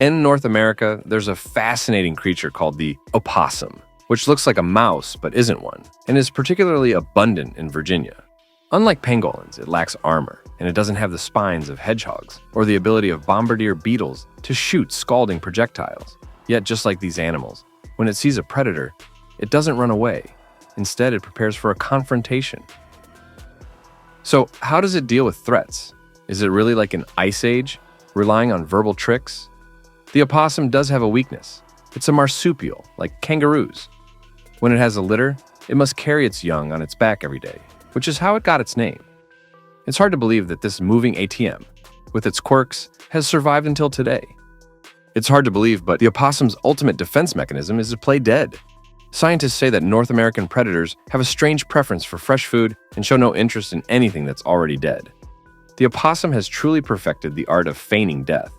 In North America, there's a fascinating creature called the opossum, which looks like a mouse but isn't one, and is particularly abundant in Virginia. Unlike pangolins, it lacks armor, and it doesn't have the spines of hedgehogs or the ability of bombardier beetles to shoot scalding projectiles. Yet, just like these animals, when it sees a predator, it doesn't run away. Instead, it prepares for a confrontation. So, how does it deal with threats? Is it really like an ice age, relying on verbal tricks? The opossum does have a weakness. It's a marsupial, like kangaroos. When it has a litter, it must carry its young on its back every day, which is how it got its name. It's hard to believe that this moving ATM, with its quirks, has survived until today. It's hard to believe, but the opossum's ultimate defense mechanism is to play dead. Scientists say that North American predators have a strange preference for fresh food and show no interest in anything that's already dead. The opossum has truly perfected the art of feigning death.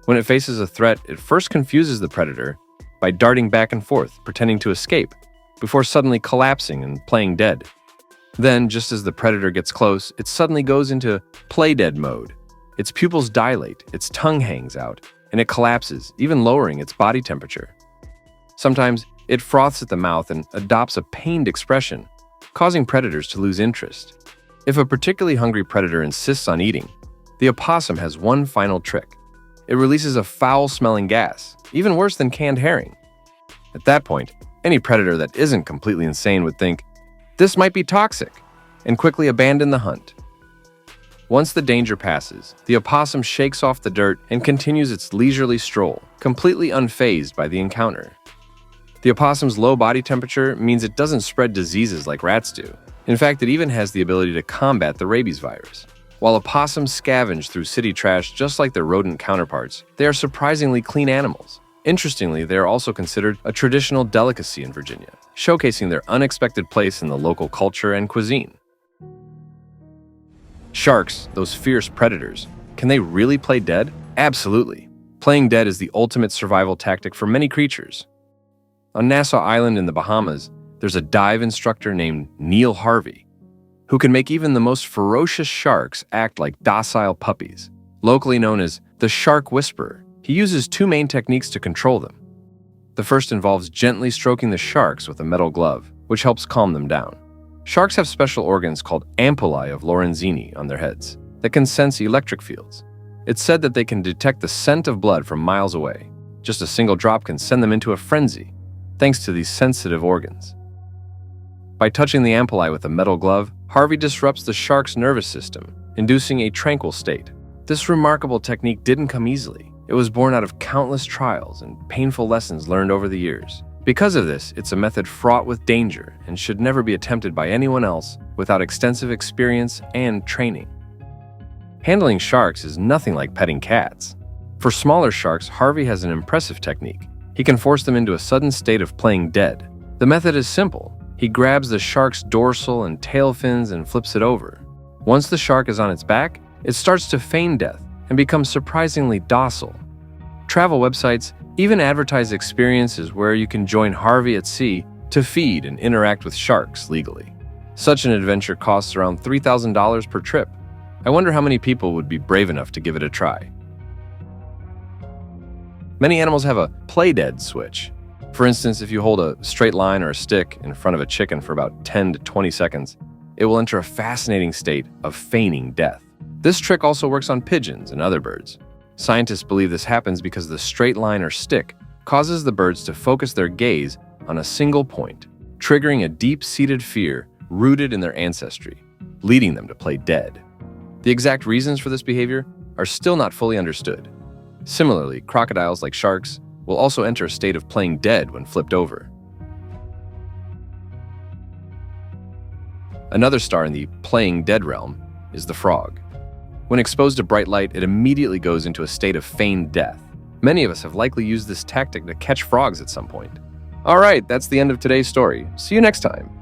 When it faces a threat, it first confuses the predator by darting back and forth, pretending to escape, before suddenly collapsing and playing dead. Then, just as the predator gets close, it suddenly goes into play dead mode. Its pupils dilate, its tongue hangs out, and it collapses, even lowering its body temperature. Sometimes, it froths at the mouth and adopts a pained expression, causing predators to lose interest. If a particularly hungry predator insists on eating, the opossum has one final trick. It releases a foul-smelling gas, even worse than canned herring. At that point, any predator that isn't completely insane would think, "This might be toxic," and quickly abandon the hunt. Once the danger passes, the opossum shakes off the dirt and continues its leisurely stroll, completely unfazed by the encounter. The opossum's low body temperature means it doesn't spread diseases like rats do. In fact, it even has the ability to combat the rabies virus. While opossums scavenge through city trash just like their rodent counterparts, they are surprisingly clean animals. Interestingly, they are also considered a traditional delicacy in Virginia, showcasing their unexpected place in the local culture and cuisine. Sharks, those fierce predators, can they really play dead? Absolutely. Playing dead is the ultimate survival tactic for many creatures. On Nassau Island in the Bahamas, there's a dive instructor named Neil Harvey, who can make even the most ferocious sharks act like docile puppies. Locally known as the shark whisperer, he uses two main techniques to control them. The first involves gently stroking the sharks with a metal glove, which helps calm them down. Sharks have special organs called ampullae of Lorenzini on their heads that can sense electric fields. It's said that they can detect the scent of blood from miles away. Just a single drop can send them into a frenzy, thanks to these sensitive organs. By touching the ampullae with a metal glove, Harvey disrupts the shark's nervous system, inducing a tranquil state. This remarkable technique didn't come easily. It was born out of countless trials and painful lessons learned over the years. Because of this, it's a method fraught with danger and should never be attempted by anyone else without extensive experience and training. Handling sharks is nothing like petting cats. For smaller sharks, Harvey has an impressive technique. He can force them into a sudden state of playing dead. The method is simple. He grabs the shark's dorsal and tail fins and flips it over. Once the shark is on its back, it starts to feign death and becomes surprisingly docile. Travel websites even advertise experiences where you can join Harvey at sea to feed and interact with sharks legally. Such an adventure costs around $3,000 per trip. I wonder how many people would be brave enough to give it a try. Many animals have a play dead switch. For instance, if you hold a straight line or a stick in front of a chicken for about 10 to 20 seconds, it will enter a fascinating state of feigning death. This trick also works on pigeons and other birds. Scientists believe this happens because the straight line or stick causes the birds to focus their gaze on a single point, triggering a deep-seated fear rooted in their ancestry, leading them to play dead. The exact reasons for this behavior are still not fully understood. Similarly, crocodiles, like sharks, will also enter a state of playing dead when flipped over. Another star in the playing dead realm is the frog. When exposed to bright light, it immediately goes into a state of feigned death. Many of us have likely used this tactic to catch frogs at some point. All right, that's the end of today's story. See you next time.